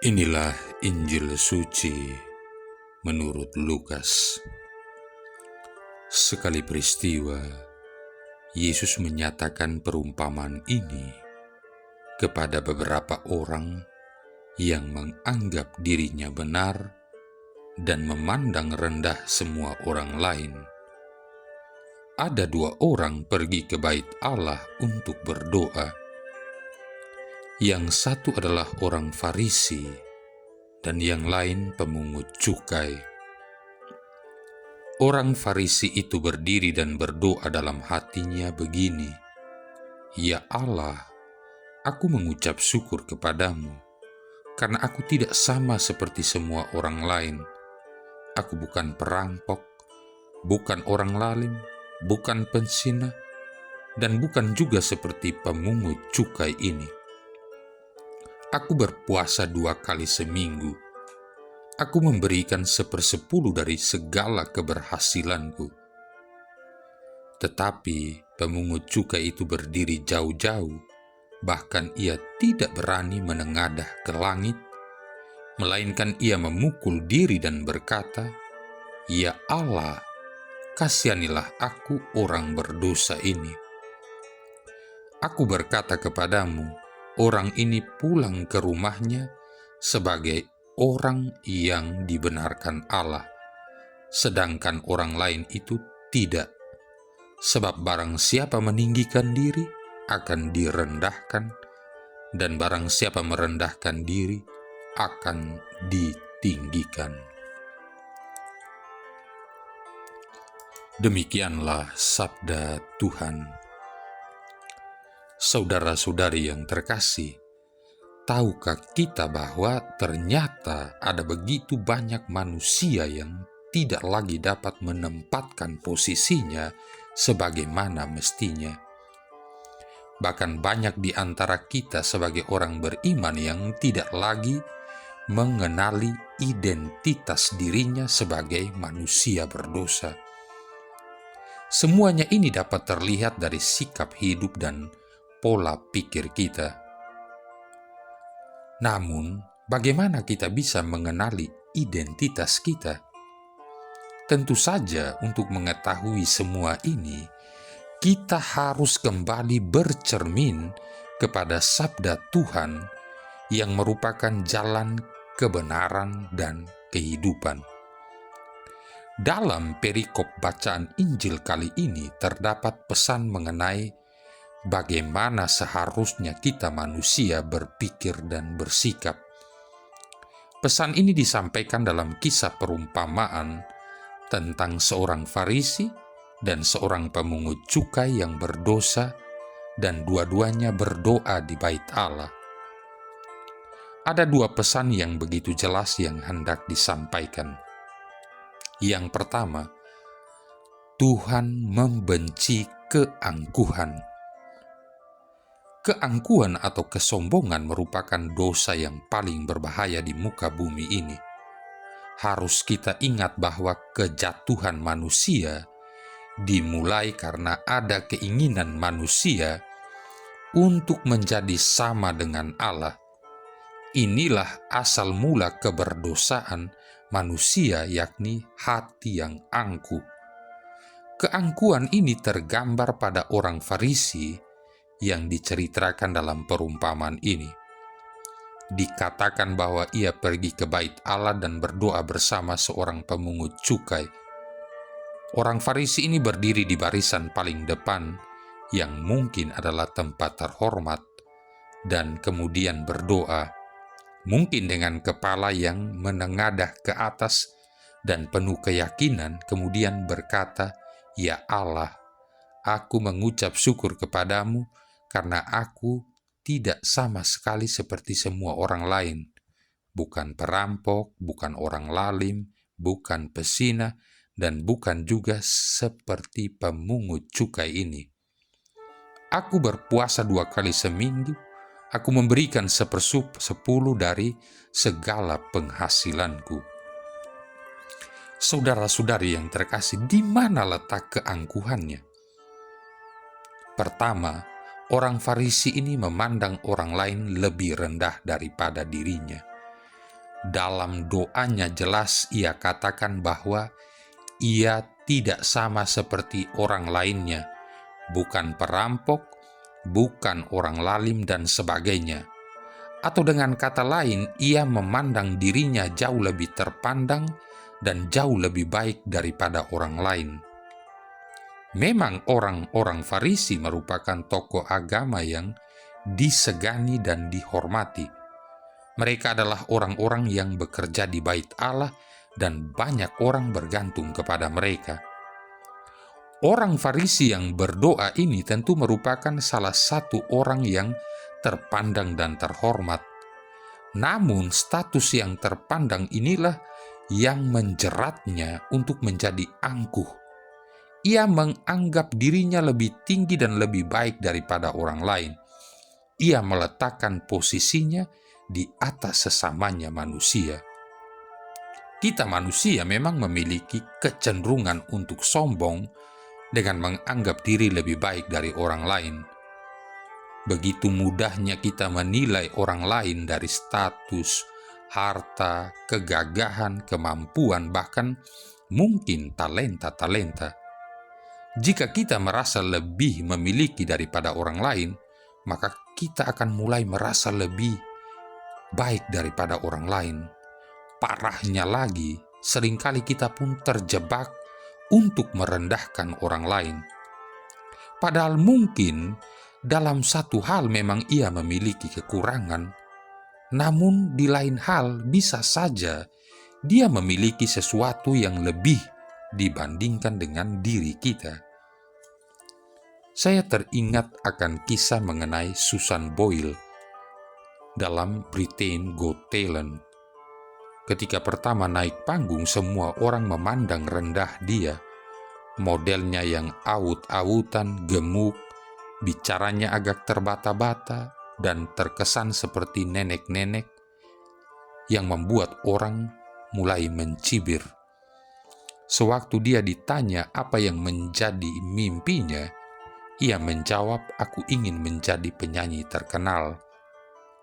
Inilah Injil suci menurut Lukas. Sekali peristiwa, Yesus menyatakan perumpamaan ini kepada beberapa orang yang menganggap dirinya benar dan memandang rendah semua orang lain. Ada dua orang pergi ke bait Allah untuk berdoa. Yang satu adalah orang Farisi dan yang lain pemungut cukai. Orang Farisi itu berdiri dan berdoa dalam hatinya begini, "Ya Allah, aku mengucap syukur kepadamu, karena aku tidak sama seperti semua orang lain. Aku bukan perampok, bukan orang lalim, bukan penzina, dan bukan juga seperti pemungut cukai ini. Aku berpuasa 2 kali seminggu. Aku memberikan 1/10 dari segala keberhasilanku." Tetapi pemungut cukai itu berdiri jauh-jauh, bahkan ia tidak berani menengadah ke langit, melainkan ia memukul diri dan berkata, "Ya Allah, kasihanilah aku orang berdosa ini." Aku berkata kepadamu, orang ini pulang ke rumahnya sebagai orang yang dibenarkan Allah, sedangkan orang lain itu tidak. Sebab barang siapa meninggikan diri akan direndahkan, dan barang siapa merendahkan diri akan ditinggikan. Demikianlah sabda Tuhan. Saudara-saudari yang terkasih, tahukah kita bahwa ternyata ada begitu banyak manusia yang tidak lagi dapat menempatkan posisinya sebagaimana mestinya? Bahkan banyak di antara kita sebagai orang beriman yang tidak lagi mengenali identitas dirinya sebagai manusia berdosa. Semuanya ini dapat terlihat dari sikap hidup dan pola pikir kita. Namun, bagaimana kita bisa mengenali identitas kita? Tentu saja, untuk mengetahui semua ini, kita harus kembali bercermin kepada sabda Tuhan yang merupakan jalan kebenaran dan kehidupan. Dalam perikop bacaan Injil kali ini terdapat pesan mengenai bagaimana seharusnya kita manusia berpikir dan bersikap. Pesan ini disampaikan dalam kisah perumpamaan tentang seorang Farisi dan seorang pemungut cukai yang berdosa, dan dua-duanya berdoa di bait Allah. Ada dua pesan yang begitu jelas yang hendak disampaikan. Yang pertama, Tuhan membenci keangkuhan. Keangkuhan atau kesombongan merupakan dosa yang paling berbahaya di muka bumi ini. Harus kita ingat bahwa kejatuhan manusia dimulai karena ada keinginan manusia untuk menjadi sama dengan Allah. Inilah asal mula keberdosaan manusia, yakni hati yang angkuh. Keangkuhan ini tergambar pada orang Farisi yang diceritakan dalam perumpamaan ini. Dikatakan bahwa ia pergi ke bait Allah dan berdoa bersama seorang pemungut cukai. Orang Farisi ini berdiri di barisan paling depan, yang mungkin adalah tempat terhormat, dan kemudian berdoa, mungkin dengan kepala yang menengadah ke atas dan penuh keyakinan, kemudian berkata, "Ya Allah, aku mengucap syukur kepadamu karena aku tidak sama sekali seperti semua orang lain. Bukan perampok, bukan orang lalim, bukan pezina, dan bukan juga seperti pemungut cukai ini. Aku berpuasa 2 kali seminggu. Aku memberikan 1/10 dari segala penghasilanku." Saudara-saudari yang terkasih, di mana letak keangkuhannya? Pertama, orang Farisi ini memandang orang lain lebih rendah daripada dirinya. Dalam doanya jelas ia katakan bahwa ia tidak sama seperti orang lainnya, bukan perampok, bukan orang lalim dan sebagainya. Atau dengan kata lain, ia memandang dirinya jauh lebih terpandang dan jauh lebih baik daripada orang lain. Memang orang-orang Farisi merupakan tokoh agama yang disegani dan dihormati. Mereka adalah orang-orang yang bekerja di bait Allah dan banyak orang bergantung kepada mereka. Orang Farisi yang berdoa ini tentu merupakan salah satu orang yang terpandang dan terhormat. Namun status yang terpandang inilah yang menjeratnya untuk menjadi angkuh. Ia menganggap dirinya lebih tinggi dan lebih baik daripada orang lain. Ia meletakkan posisinya di atas sesamanya manusia. Kita manusia memang memiliki kecenderungan untuk sombong dengan menganggap diri lebih baik dari orang lain. Begitu mudahnya kita menilai orang lain dari status, harta, kegagahan, kemampuan, bahkan mungkin talenta-talenta. Jika kita merasa lebih memiliki daripada orang lain, maka kita akan mulai merasa lebih baik daripada orang lain. Parahnya lagi, seringkali kita pun terjebak untuk merendahkan orang lain. Padahal mungkin dalam satu hal memang ia memiliki kekurangan, namun di lain hal bisa saja dia memiliki sesuatu yang lebih dibandingkan dengan diri kita. Saya teringat akan kisah mengenai Susan Boyle dalam Britain Got Talent. Ketika pertama naik panggung, semua orang memandang rendah dia. Modelnya yang aut-autan, gemuk, bicaranya agak terbata-bata, dan terkesan seperti nenek-nenek yang membuat orang mulai mencibir. Sewaktu dia ditanya apa yang menjadi mimpinya, ia menjawab, "Aku ingin menjadi penyanyi terkenal."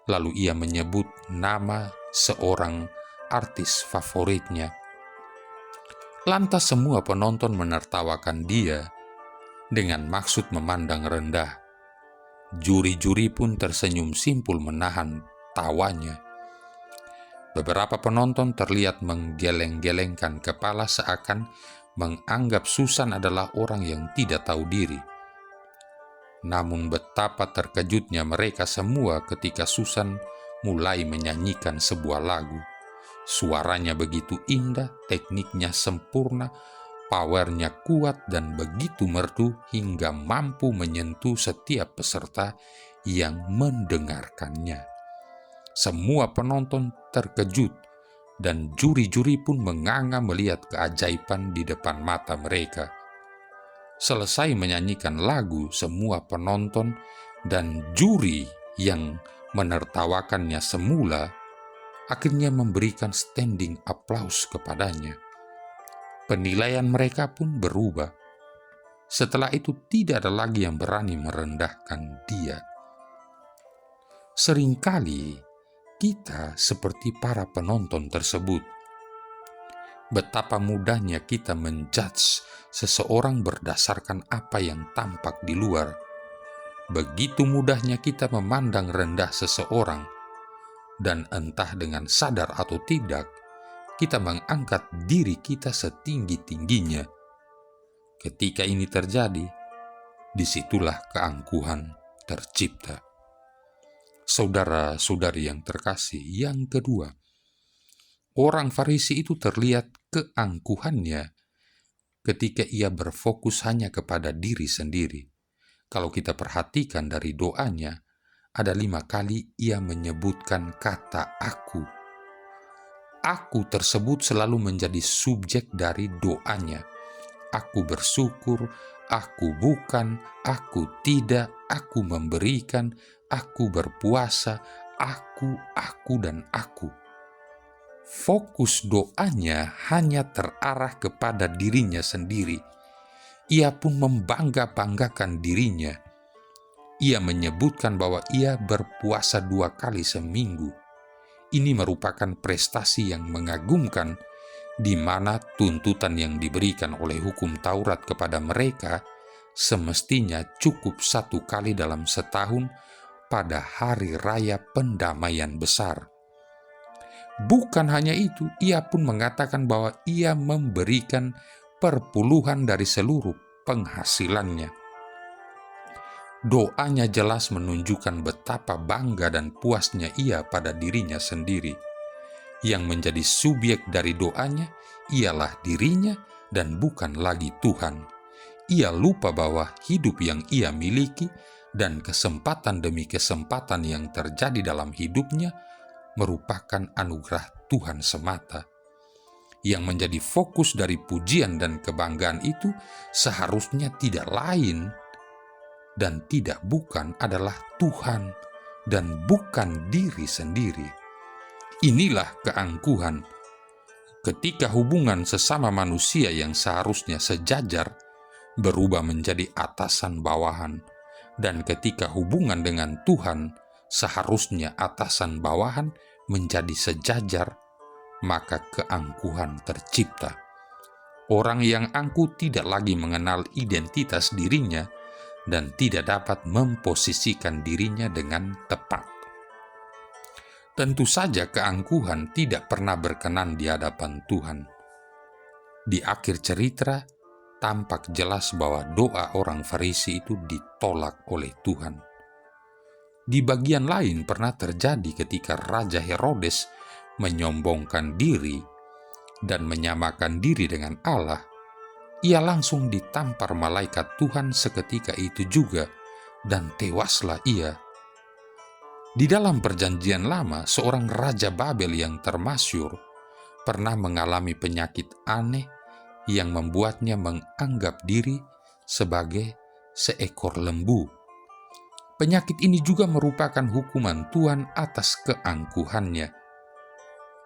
Lalu ia menyebut nama seorang artis favoritnya. Lantas semua penonton menertawakan dia dengan maksud memandang rendah. Juri-juri pun tersenyum simpul menahan tawanya. Beberapa penonton terlihat menggeleng-gelengkan kepala seakan menganggap Susan adalah orang yang tidak tahu diri. Namun betapa terkejutnya mereka semua ketika Susan mulai menyanyikan sebuah lagu. Suaranya begitu indah, tekniknya sempurna, powernya kuat dan begitu merdu hingga mampu menyentuh setiap peserta yang mendengarkannya. Semua penonton terkejut dan juri-juri pun menganga melihat keajaiban di depan mata mereka. Selesai menyanyikan lagu, semua penonton dan juri yang menertawakannya semula akhirnya memberikan standing applause kepadanya. Penilaian mereka pun berubah. Setelah itu tidak ada lagi yang berani merendahkan dia. Seringkali kita seperti para penonton tersebut. Betapa mudahnya kita menjudge seseorang berdasarkan apa yang tampak di luar. Begitu mudahnya kita memandang rendah seseorang, dan entah dengan sadar atau tidak, kita mengangkat diri kita setinggi-tingginya. Ketika ini terjadi, disitulah keangkuhan tercipta. Saudara-saudari yang terkasih, yang kedua, orang Farisi itu terlihat keangkuhannya ketika ia berfokus hanya kepada diri sendiri. Kalau kita perhatikan dari doanya, ada 5 kali ia menyebutkan kata aku. Aku tersebut selalu menjadi subjek dari doanya. Aku bersyukur, aku bukan, aku tidak, aku memberikan, aku berpuasa, aku, dan aku. Fokus doanya hanya terarah kepada dirinya sendiri. Ia pun membangga-banggakan dirinya. Ia menyebutkan bahwa ia berpuasa 2 kali seminggu. Ini merupakan prestasi yang mengagumkan, di mana tuntutan yang diberikan oleh hukum Taurat kepada mereka semestinya cukup 1 kali dalam setahun pada hari raya pendamaian besar. Bukan hanya itu, ia pun mengatakan bahwa ia memberikan perpuluhan dari seluruh penghasilannya. Doanya jelas menunjukkan betapa bangga dan puasnya ia pada dirinya sendiri. Yang menjadi subjek dari doanya ialah dirinya dan bukan lagi Tuhan. Ia lupa bahwa hidup yang ia miliki dan kesempatan demi kesempatan yang terjadi dalam hidupnya merupakan anugerah Tuhan semata. Yang menjadi fokus dari pujian dan kebanggaan itu seharusnya tidak lain dan tidak bukan adalah Tuhan dan bukan diri sendiri. Inilah keangkuhan. Ketika hubungan sesama manusia yang seharusnya sejajar berubah menjadi atasan bawahan, dan ketika hubungan dengan Tuhan seharusnya atasan bawahan menjadi sejajar, maka keangkuhan tercipta. Orang yang angkuh tidak lagi mengenal identitas dirinya dan tidak dapat memposisikan dirinya dengan tepat. Tentu saja keangkuhan tidak pernah berkenan di hadapan Tuhan. Di akhir cerita, tampak jelas bahwa doa orang Farisi itu ditolak oleh Tuhan. Di bagian lain pernah terjadi ketika Raja Herodes menyombongkan diri dan menyamakan diri dengan Allah. Ia langsung ditampar malaikat Tuhan seketika itu juga, dan tewaslah ia. Di dalam Perjanjian Lama, seorang Raja Babel yang termasyhur pernah mengalami penyakit aneh yang membuatnya menganggap diri sebagai seekor lembu. Penyakit ini juga merupakan hukuman Tuhan atas keangkuhannya.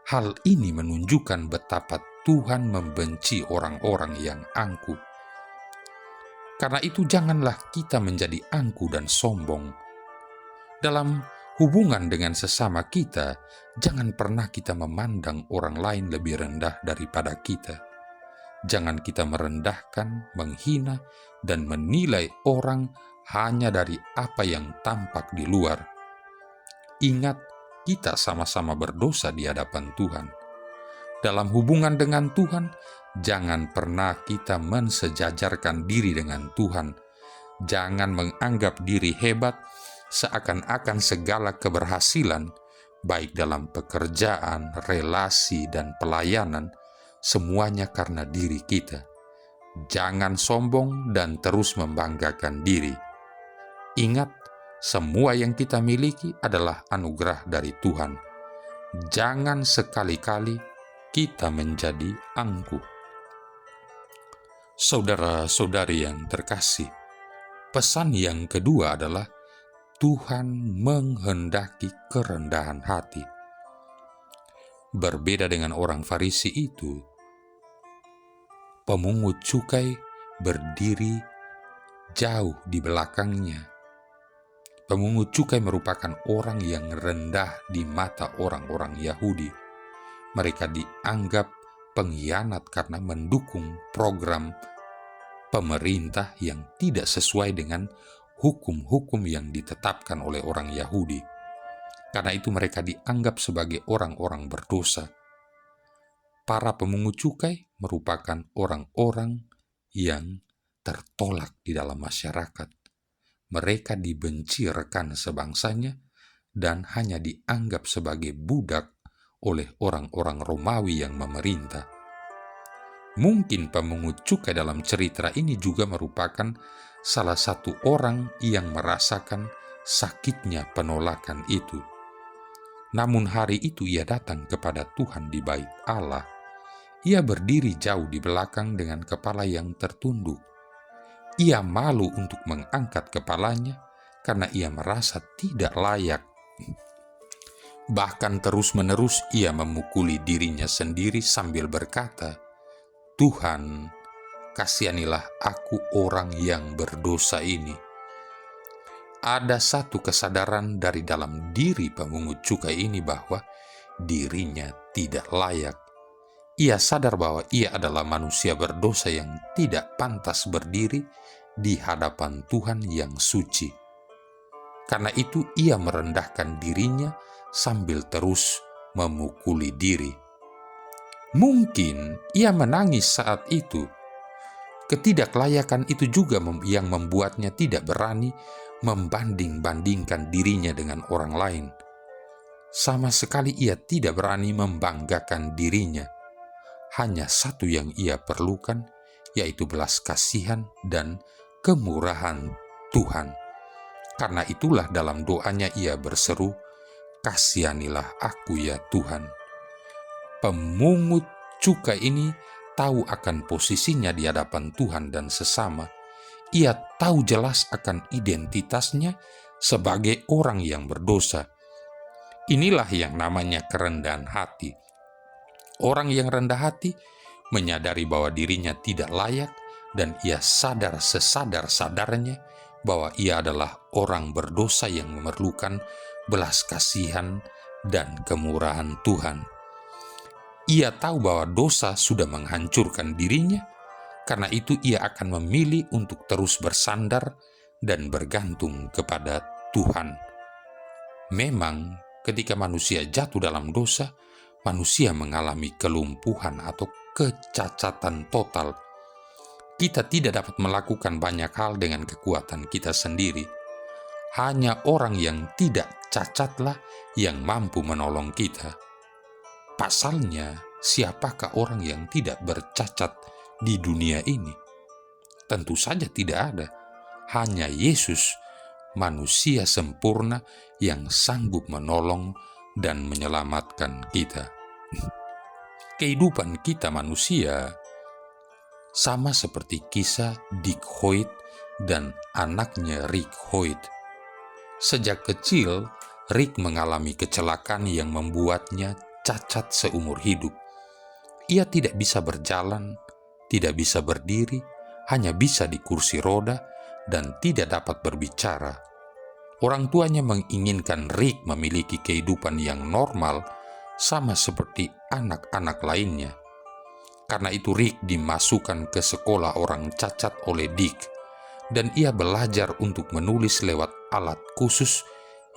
Hal ini menunjukkan betapa Tuhan membenci orang-orang yang angkuh. Karena itu janganlah kita menjadi angkuh dan sombong. Dalam hubungan dengan sesama kita, jangan pernah kita memandang orang lain lebih rendah daripada kita. Jangan kita merendahkan, menghina, dan menilai orang hanya dari apa yang tampak di luar. Ingat, kita sama-sama berdosa di hadapan Tuhan. Dalam hubungan dengan Tuhan, jangan pernah kita mensejajarkan diri dengan Tuhan. Jangan menganggap diri hebat seakan-akan segala keberhasilan, baik dalam pekerjaan, relasi, dan pelayanan, semuanya karena diri kita. Jangan sombong dan terus membanggakan diri. Ingat, semua yang kita miliki adalah anugerah dari Tuhan. Jangan sekali-kali kita menjadi angkuh. Saudara-saudari yang terkasih, pesan yang kedua adalah Tuhan menghendaki kerendahan hati. Berbeda dengan orang Farisi itu, pemungut cukai berdiri jauh di belakangnya. Pemungut cukai merupakan orang yang rendah di mata orang-orang Yahudi. Mereka dianggap pengkhianat karena mendukung program pemerintah yang tidak sesuai dengan hukum-hukum yang ditetapkan oleh orang Yahudi. Karena itu mereka dianggap sebagai orang-orang berdosa. Para pemungut cukai merupakan orang-orang yang tertolak di dalam masyarakat. Mereka dibenci rekan sebangsanya dan hanya dianggap sebagai budak oleh orang-orang Romawi yang memerintah. Mungkin pemungut cukai dalam cerita ini juga merupakan salah satu orang yang merasakan sakitnya penolakan itu. Namun hari itu ia datang kepada Tuhan di bait Allah. Ia berdiri jauh di belakang dengan kepala yang tertunduk. Ia malu untuk mengangkat kepalanya karena ia merasa tidak layak. Bahkan terus-menerus ia memukuli dirinya sendiri sambil berkata, "Tuhan, kasihanilah aku orang yang berdosa ini." Ada satu kesadaran dari dalam diri pemungut cukai ini bahwa dirinya tidak layak. Ia sadar bahwa ia adalah manusia berdosa yang tidak pantas berdiri di hadapan Tuhan yang suci. Karena itu ia merendahkan dirinya sambil terus memukuli diri. Mungkin ia menangis saat itu. Ketidaklayakan itu juga yang membuatnya tidak berani membanding-bandingkan dirinya dengan orang lain. Sama sekali ia tidak berani membanggakan dirinya. Hanya satu yang ia perlukan, yaitu belas kasihan dan kemurahan Tuhan. Karena itulah dalam doanya ia berseru, "Kasihanilah aku ya Tuhan." Pemungut cukai ini tahu akan posisinya di hadapan Tuhan dan sesama. Ia tahu jelas akan identitasnya sebagai orang yang berdosa. Inilah yang namanya kerendahan hati. Orang yang rendah hati menyadari bahwa dirinya tidak layak dan ia sadar sesadar-sadarnya bahwa ia adalah orang berdosa yang memerlukan belas kasihan dan kemurahan Tuhan. Ia tahu bahwa dosa sudah menghancurkan dirinya, karena itu ia akan memilih untuk terus bersandar dan bergantung kepada Tuhan. Memang ketika manusia jatuh dalam dosa, manusia mengalami kelumpuhan atau kecacatan total. Kita tidak dapat melakukan banyak hal dengan kekuatan kita sendiri. Hanya orang yang tidak cacatlah yang mampu menolong kita. Pasalnya, siapakah orang yang tidak bercacat di dunia ini? Tentu saja tidak ada. Hanya Yesus, manusia sempurna yang sanggup menolong dan menyelamatkan kita. Kehidupan kita manusia sama seperti kisah Dick Hoyt dan anaknya Rick Hoyt. Sejak kecil, Rick mengalami kecelakaan yang membuatnya cacat seumur hidup. Ia tidak bisa berjalan, tidak bisa berdiri, hanya bisa di kursi roda dan tidak dapat berbicara. Orang tuanya menginginkan Rick memiliki kehidupan yang normal sama seperti anak-anak lainnya. Karena itu Rick dimasukkan ke sekolah orang cacat oleh Dick, dan ia belajar untuk menulis lewat alat khusus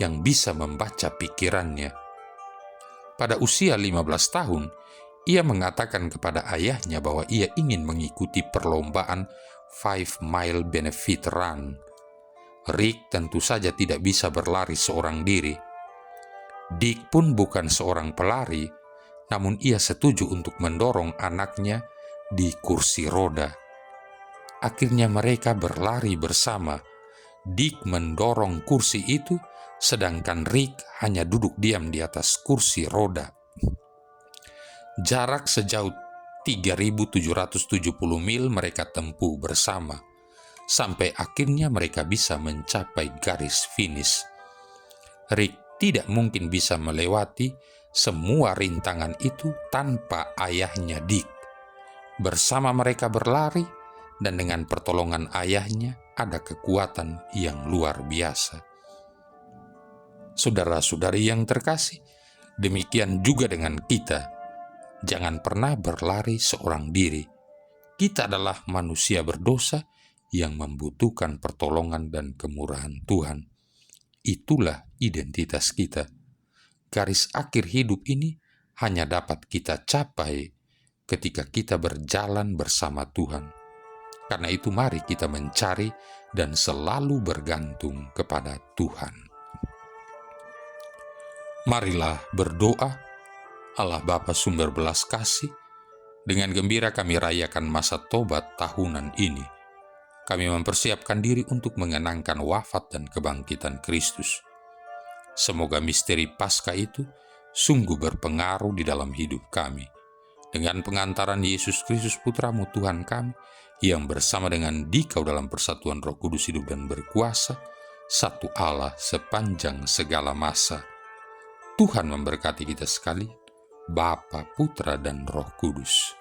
yang bisa membaca pikirannya. Pada usia 15 tahun, ia mengatakan kepada ayahnya bahwa ia ingin mengikuti perlombaan 5 Mile Benefit Run. Rick tentu saja tidak bisa berlari seorang diri. Dick pun bukan seorang pelari, namun ia setuju untuk mendorong anaknya di kursi roda. Akhirnya mereka berlari bersama. Dick mendorong kursi itu, sedangkan Rick hanya duduk diam di atas kursi roda. Jarak sejauh 3.770 mil mereka tempuh bersama, sampai akhirnya mereka bisa mencapai garis finish. Rick tidak mungkin bisa melewati semua rintangan itu tanpa ayahnya Dick. Bersama mereka berlari, dan dengan pertolongan ayahnya ada kekuatan yang luar biasa. Saudara-saudari yang terkasih, demikian juga dengan kita. Jangan pernah berlari seorang diri. Kita adalah manusia berdosa yang membutuhkan pertolongan dan kemurahan Tuhan. Itulah identitas kita. Garis akhir hidup ini hanya dapat kita capai ketika kita berjalan bersama Tuhan. Karena itu mari kita mencari dan selalu bergantung kepada Tuhan. Marilah berdoa. Allah Bapa sumber belas kasih, dengan gembira kami rayakan masa tobat tahunan ini. Kami mempersiapkan diri untuk mengenangkan wafat dan kebangkitan Kristus. Semoga misteri Paskah itu sungguh berpengaruh di dalam hidup kami. Dengan pengantaran Yesus Kristus Putra-Mu Tuhan kami, yang bersama dengan Dikau dalam persatuan Roh Kudus hidup dan berkuasa, satu Allah sepanjang segala masa. Tuhan memberkati kita sekalian, Bapa, Putra, dan Roh Kudus.